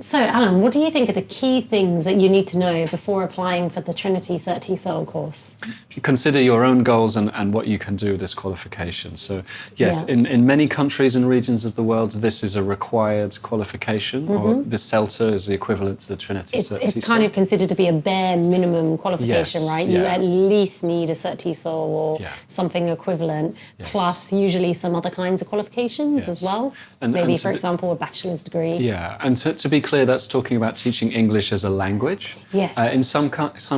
So, Alan, what do you think are the key things that you need to know before applying for the Trinity CertTESOL course? You consider your own goals and what you can do with this qualification. So, yes, in many countries and regions of the world, this is a required qualification, or the CELTA is the equivalent to the Trinity CertTESOL. It's kind of considered to be a bare minimum qualification, Yes, right? You at least need a CertTESOL or something equivalent, plus usually some other kinds of qualifications as well. Maybe, for example, a bachelor's degree. Yeah, and to be clear, that's talking about teaching English as a language. Yes. In some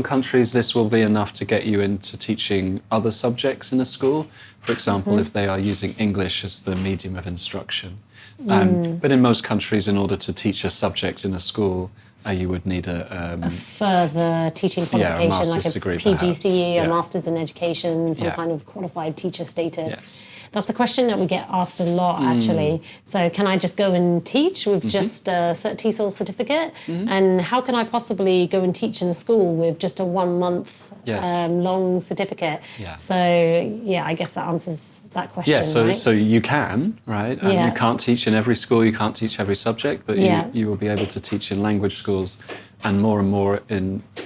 countries, this will be enough to get you into teaching other subjects in a school. For example, if they are using English as the medium of instruction. But in most countries, in order to teach a subject in a school, you would need a further teaching qualification, a like a degree, PGCE, a Master's in Education, some kind of qualified teacher status. Yes. That's a question that we get asked a lot, actually. So can I just go and teach with just a CertTESOL certificate? And how can I possibly go and teach in a school with just a 1 month long certificate? So, I guess that answers that question, right? So you can, right? You can't teach in every school, you can't teach every subject, but you will be able to teach in language schools, and more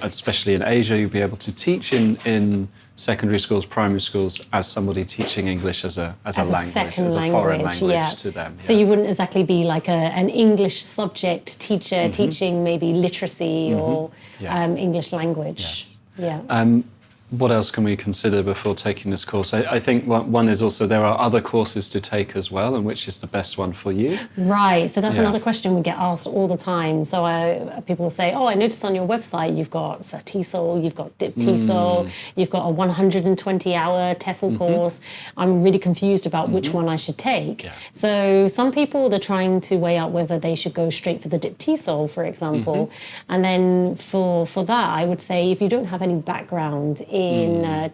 especially in Asia, you'll be able to teach in secondary schools, primary schools, as somebody teaching English as a language, as a foreign language to them. So you wouldn't exactly be like an English subject teacher teaching maybe literacy or English language. What else can we consider before taking this course? I think one is also there are other courses to take as well, and which is the best one for you? Right, so that's another question we get asked all the time. So people will say, I noticed on your website you've got CertTESOL, you've got TESOL, you've got a 120-hour TEFL course. I'm really confused about which one I should take. So some people, they're trying to weigh out whether they should go straight for the TESOL, for example. And then for that, I would say if you don't have any background in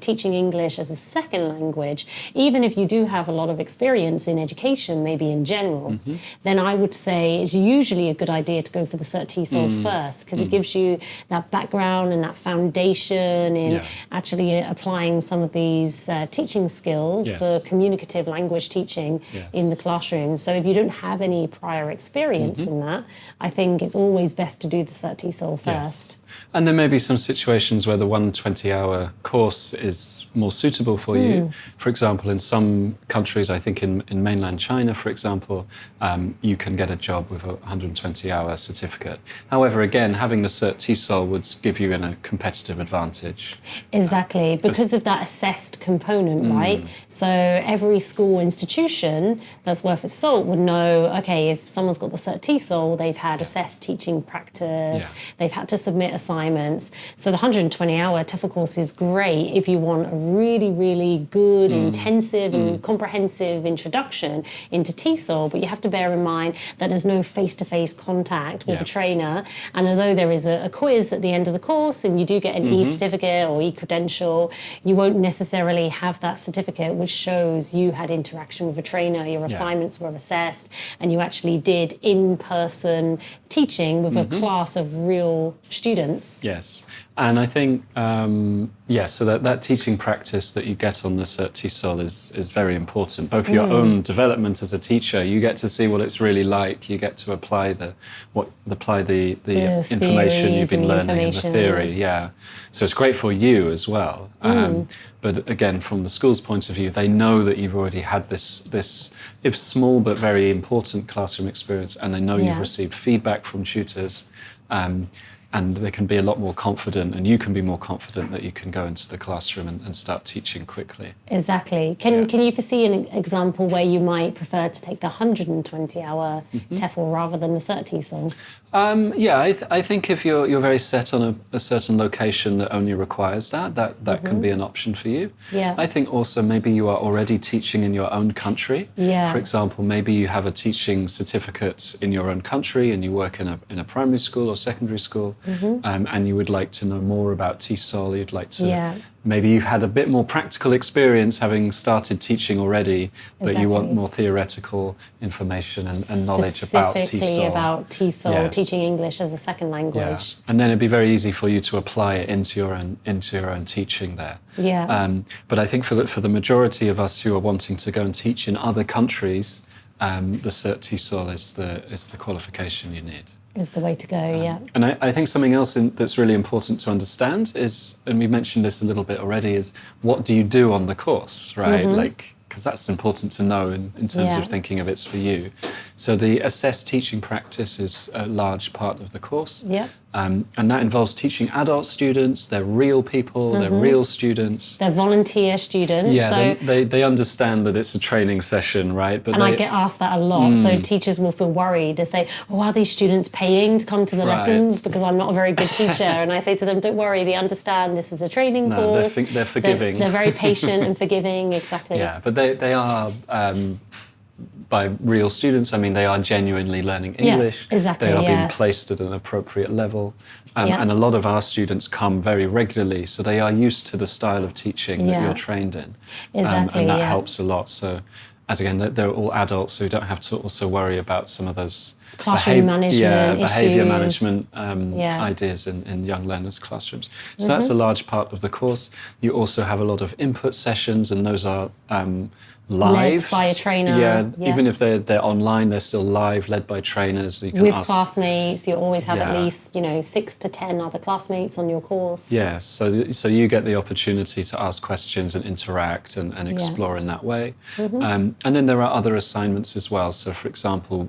teaching English as a second language, even if you do have a lot of experience in education, maybe in general, then I would say it's usually a good idea to go for the CertTESOL first, because it gives you that background and that foundation in actually applying some of these teaching skills for communicative language teaching in the classroom. So if you don't have any prior experience in that, I think it's always best to do the CertTESOL first. And there may be some situations where the 120-hour course is more suitable for you. For example, in some countries, I think in mainland China, for example, you can get a job with a 120-hour certificate. However, again, having the CertTESOL would give you a competitive advantage. Exactly, because of that assessed component, right? So every school institution that's worth its salt would know, okay, if someone's got the CertTESOL, they've had assessed teaching practice, they've had to submit assignments. So the 120-hour TEFL course is great if you want a really, really good, intensive and comprehensive introduction into TESOL, but you have to bear in mind that there's no face-to-face contact with a trainer. And although there is a quiz at the end of the course and you do get an e-certificate or e-credential, you won't necessarily have that certificate which shows you had interaction with a trainer, your assignments were assessed, and you actually did in-person teaching with a class of real students. Yes. And I think, so that teaching practice that you get on the CertTESOL is very important. Both for your own development as a teacher, you get to see what it's really like. You get to apply the information you've been learning and the theory. So it's great for you as well. But again, from the school's point of view, they know that you've already had this if small but very important classroom experience, and they know you've received feedback from tutors. And they can be a lot more confident, and you can be more confident that you can go into the classroom and start teaching quickly. Exactly. Can you foresee an example where you might prefer to take the 120-hour TEFL rather than the CertTESOL? I think if you're very set on a certain location that only requires that can be an option for you. I think also maybe you are already teaching in your own country. For example, maybe you have a teaching certificate in your own country and you work in a primary school or secondary school, and you would like to know more about TESOL. You'd like to maybe you've had a bit more practical experience having started teaching already, but you want more theoretical information and knowledge about TESOL. Specifically about TESOL, teaching English as a second language. And then it'd be very easy for you to apply it into your own teaching there. But I think for the majority of us who are wanting to go and teach in other countries, the CertTESOL is the qualification you need. Is the way to go, yeah. And I think something else that's really important to understand is, and we mentioned this a little bit already, is what do you do on the course, right? Like, because that's important to know in terms of thinking of it's for you. So the assessed teaching practice is a large part of the course. Yeah. And that involves teaching adult students. They're real people, they're real students. They're volunteer students. Yeah, so they understand that it's a training session, right? But I get asked that a lot. So teachers will feel worried. They say, oh, are these students paying to come to the lessons? Because I'm not a very good teacher. And I say to them, don't worry, they understand this is a training course. They're forgiving. They're very patient and forgiving, exactly. Yeah, but they are... by real students, I mean, they are genuinely learning English. Yeah, exactly, they are being placed at an appropriate level. And a lot of our students come very regularly, so they are used to the style of teaching that you're trained in. Exactly, and that helps a lot. So, as again, they're all adults, so you don't have to also worry about some of those classroom management behaviour issues. management ideas in young learners' classrooms. So that's a large part of the course. You also have a lot of input sessions, and those are live. Led by a trainer. Yeah, even if they're online, they're still live, led by trainers. You can with ask, classmates, you always have at least 6 to 10 other classmates on your course. Yeah, so you get the opportunity to ask questions and interact and explore in that way. And then there are other assignments as well. So, for example,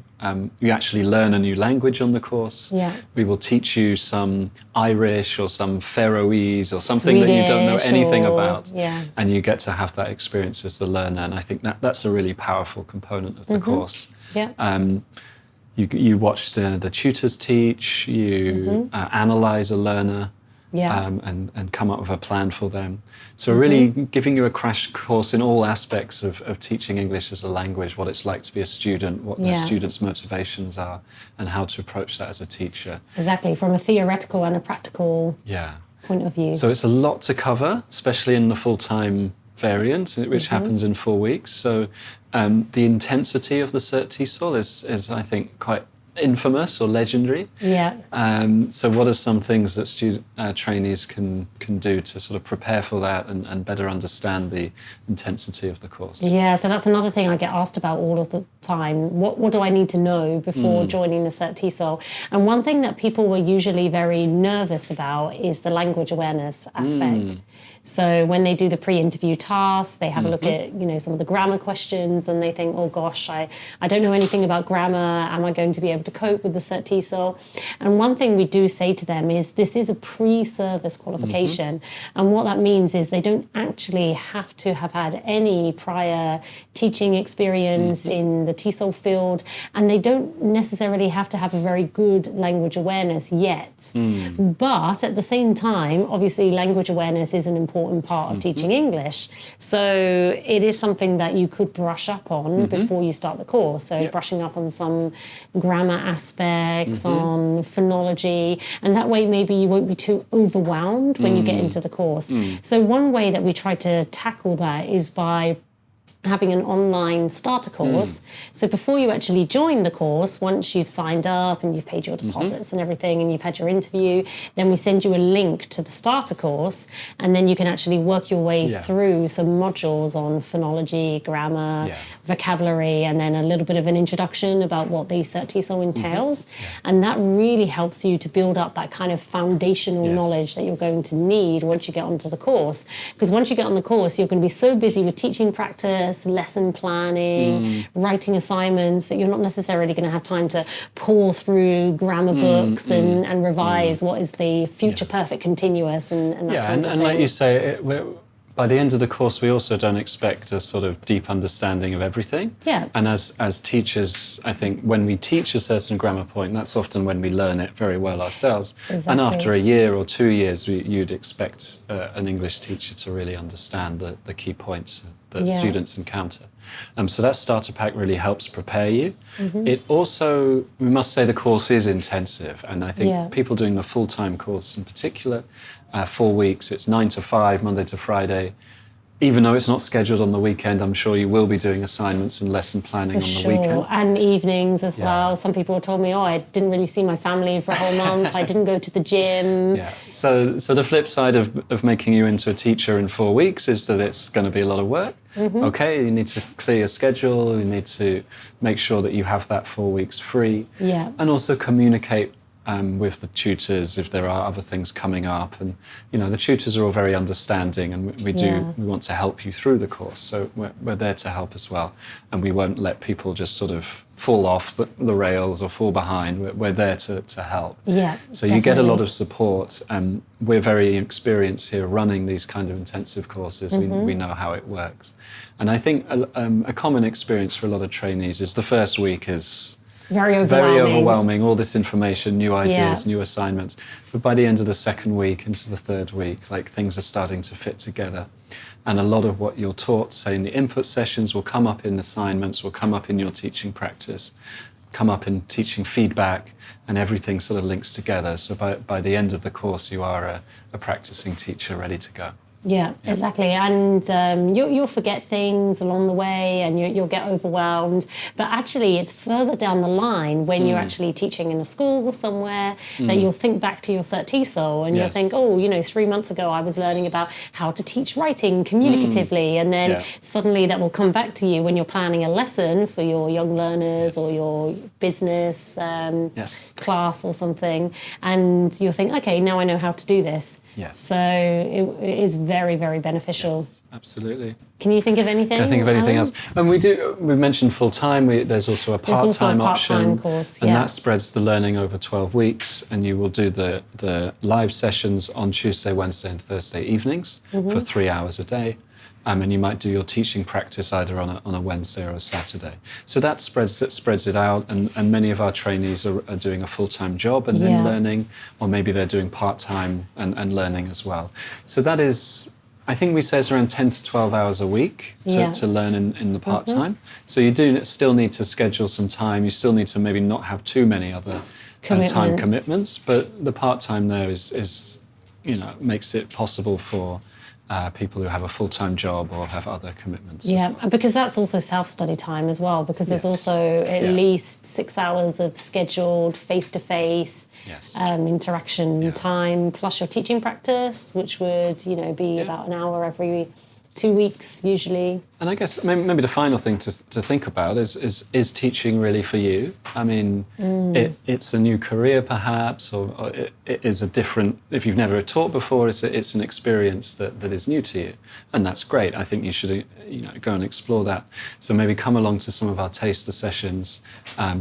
you actually learn a new language on the course. Yeah. We will teach you some Irish or some Faroese or something that you don't know anything about. Yeah. And you get to have that experience as the learner. And I think that's a really powerful component of the course. Yeah. You watch the tutors teach, you analyse a learner. And come up with a plan for them. So really giving you a crash course in all aspects of teaching English as a language, what it's like to be a student, what the students' motivations are, and how to approach that as a teacher. Exactly, from a theoretical and a practical point of view. So it's a lot to cover, especially in the full-time variant, which happens in 4 weeks. So the intensity of the CertTESOL is I think, quite infamous or legendary. Yeah. So what are some things that trainees can do to sort of prepare for that and better understand the intensity of the course? Yeah, so that's another thing I get asked about all of the time. What do I need to know before joining the CertTESOL? And one thing that people were usually very nervous about is the language awareness aspect. So when they do the pre-interview tasks, they have a look at, some of the grammar questions and they think, oh gosh, I don't know anything about grammar. Am I going to be able to cope with the CertTESOL? And one thing we do say to them is this is a pre-service qualification. And what that means is they don't actually have to have had any prior teaching experience in the TESOL field, and they don't necessarily have to have a very good language awareness yet. But at the same time, obviously language awareness is an important part of teaching English. So it is something that you could brush up on before you start the course. So brushing up on some grammar aspects, on phonology, and that way maybe you won't be too overwhelmed when you get into the course. So one way that we try to tackle that is by having an online starter course. So before you actually join the course, once you've signed up and you've paid your deposits and everything and you've had your interview, then we send you a link to the starter course, and then you can actually work your way through some modules on phonology, grammar, vocabulary, and then a little bit of an introduction about what the CertTESOL entails. And that really helps you to build up that kind of foundational knowledge that you're going to need once you get onto the course. Because once you get on the course, you're going to be so busy with teaching practice, lesson planning, writing assignments, that you're not necessarily going to have time to pour through grammar books and revise what is the future perfect continuous and that kind of thing. Like you say, by the end of the course, we also don't expect a sort of deep understanding of everything. Yeah. And as teachers, I think when we teach a certain grammar point, that's often when we learn it very well ourselves. Exactly. And after a year or 2 years, you'd expect an English teacher to really understand the key points that students encounter. So that starter pack really helps prepare you. It also, we must say the course is intensive, and I think people doing the full-time course in particular, 4 weeks, it's 9 to 5, Monday to Friday. Even though it's not scheduled on the weekend, I'm sure you will be doing assignments and lesson planning on the weekend. And evenings as well. Some people told me, I didn't really see my family for a whole month. I didn't go to the gym. Yeah. So the flip side of making you into a teacher in 4 weeks is that it's going to be a lot of work. Okay, you need to clear your schedule, you need to make sure that you have that 4 weeks free. Yeah. And also communicate with the tutors if there are other things coming up. And, the tutors are all very understanding, and we want to help you through the course. So we're there to help as well. And we won't let people just sort of fall off the rails or fall behind. We're there to help. Yeah, so definitely. You get a lot of support. We're very experienced here running these kind of intensive courses. We know how it works. And I think a common experience for a lot of trainees is the first week is very overwhelming, all this information, new ideas, new assignments. But by the end of the second week, into the third week, things are starting to fit together. And a lot of what you're taught, say in the input sessions, will come up in assignments, will come up in your teaching practice, come up in teaching feedback, and everything sort of links together. So by the end of the course, you are a practicing teacher ready to go. Yeah, exactly. And you'll forget things along the way, and you'll get overwhelmed. But actually, it's further down the line when you're actually teaching in a school somewhere that you'll think back to your CertTESOL, and you'll think, 3 months ago I was learning about how to teach writing communicatively. And then suddenly that will come back to you when you're planning a lesson for your young learners or your business class or something. And you'll think, okay, now I know how to do this. Yes. So it is very, very beneficial. Yes, absolutely. Can you think of anything? Can I think of anything else? And we mentioned full-time. There's also a part-time option. Course, and that spreads the learning over 12 weeks. And you will do the live sessions on Tuesday, Wednesday and Thursday evenings for 3 hours a day. And you might do your teaching practice either on a Wednesday or a Saturday. So that spreads it out, and many of our trainees are doing a full-time job and then learning, or maybe they're doing part-time and learning as well. So that is, I think we say it's around 10 to 12 hours a week to learn in the part-time. So you do still need to schedule some time. You still need to maybe not have too many other time commitments, but the part-time there is makes it possible for people who have a full-time job or have other commitments. Yeah, as well. because that's also self-study time as well, because there's also at least 6 hours of scheduled face-to-face interaction time, plus your teaching practice, which would be about an hour every 2 weeks usually. And I guess maybe the final thing to think about is teaching really for you? I mean, it's a new career perhaps, or it is a different, if you've never taught before, it's an experience that is new to you. And that's great. I think you should go and explore that. So maybe come along to some of our taster sessions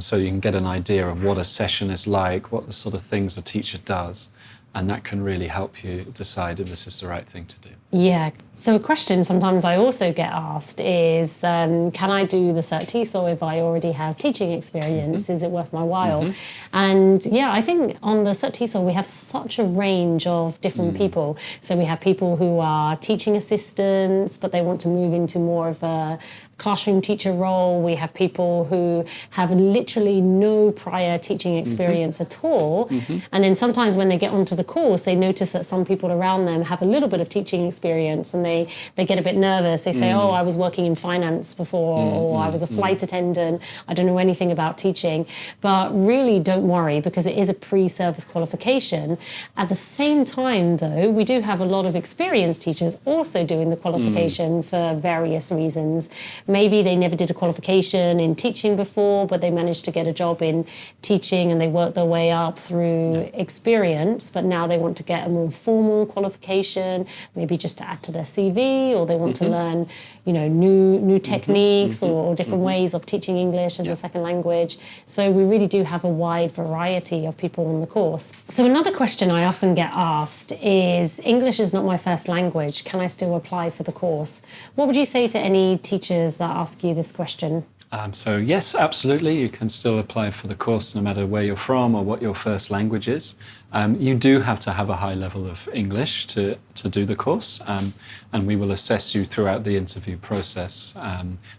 so you can get an idea of what a session is like, what the sort of things a teacher does. And that can really help you decide if this is the right thing to do. Yeah. So a question sometimes I also get asked is, can I do the CertTESOL if I already have teaching experience? Is it worth my while? And I think on the CertTESOL we have such a range of different people. So we have people who are teaching assistants, but they want to move into more of a classroom teacher role. We have people who have literally no prior teaching experience at all. And then sometimes when they get onto the course, they notice that some people around them have a little bit of teaching experience, and they get a bit nervous. They say, I was working in finance before, or I was a flight attendant. I don't know anything about teaching. But really don't worry, because it is a pre-service qualification. At the same time, though, we do have a lot of experienced teachers also doing the qualification for various reasons. Maybe they never did a qualification in teaching before, but they managed to get a job in teaching and they worked their way up through experience, but now they want to get a more formal qualification, maybe just to add to their CV, or they want to learn, new techniques or different ways of teaching English as a second language. So we really do have a wide variety of people on the course. So another question I often get asked is, English is not my first language, can I still apply for the course? What would you say to any teachers that ask you this question? So yes, absolutely, you can still apply for the course no matter where you're from or what your first language is. You do have to have a high level of English to do the course, and we will assess you throughout the interview process,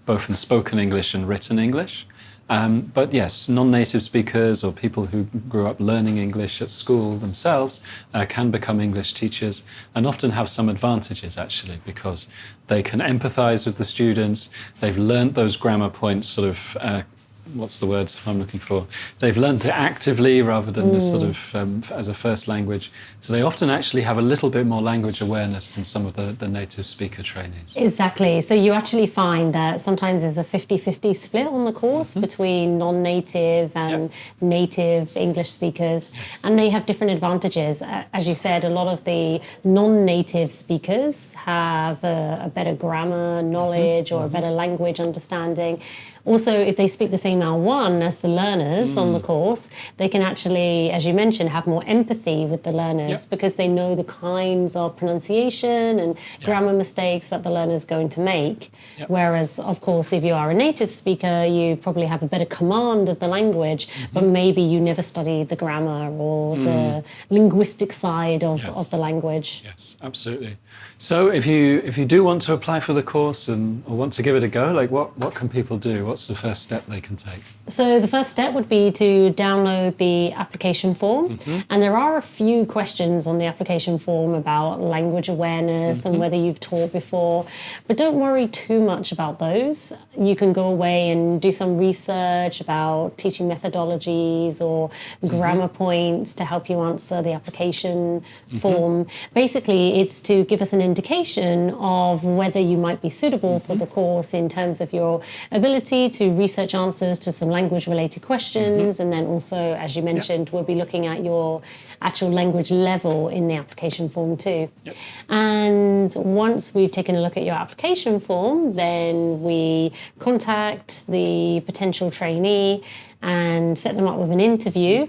both in spoken English and written English. But yes, non-native speakers or people who grew up learning English at school themselves can become English teachers, and often have some advantages actually, because they can empathise with the students. They've learnt those grammar points sort of what's the word I'm looking for? They've learned it actively rather than this sort of as a first language. So they often actually have a little bit more language awareness than some of the native speaker trainees. Exactly. So you actually find that sometimes there's a 50-50 split on the course between non-native and native English speakers. Yes. And they have different advantages. As you said, a lot of the non-native speakers have a better grammar knowledge or a better language understanding. Also, if they speak the same L1 as the learners on the course, they can actually, as you mentioned, have more empathy with the learners because they know the kinds of pronunciation and grammar mistakes that the learner's going to make. Whereas, of course, if you are a native speaker, you probably have a better command of the language, but maybe you never studied the grammar or the linguistic side of the language. Yes, absolutely. So if you do want to apply for the course or want to give it a go, like what can people do? What's the first step they can take? So the first step would be to download the application form. And there are a few questions on the application form about language awareness and whether you've taught before. But don't worry too much about those. You can go away and do some research about teaching methodologies or grammar points to help you answer the application form. Basically, it's to give us an indication of whether you might be suitable for the course in terms of your ability to research answers to some language-related questions, and then also, as you mentioned, we'll be looking at your actual language level in the application form too. And once we've taken a look at your application form, then we contact the potential trainee and set them up with an interview.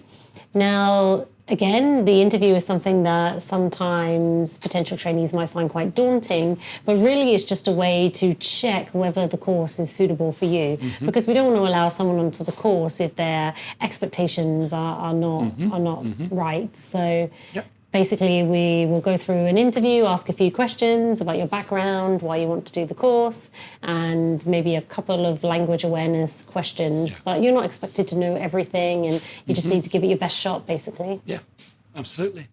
Now, again, the interview is something that sometimes potential trainees might find quite daunting, but really it's just a way to check whether the course is suitable for you. Because we don't want to allow someone onto the course if their expectations are not right. So basically we will go through an interview, ask a few questions about your background, why you want to do the course, and maybe a couple of language awareness questions. But you're not expected to know everything, and you just need to give it your best shot, basically. Yeah, absolutely.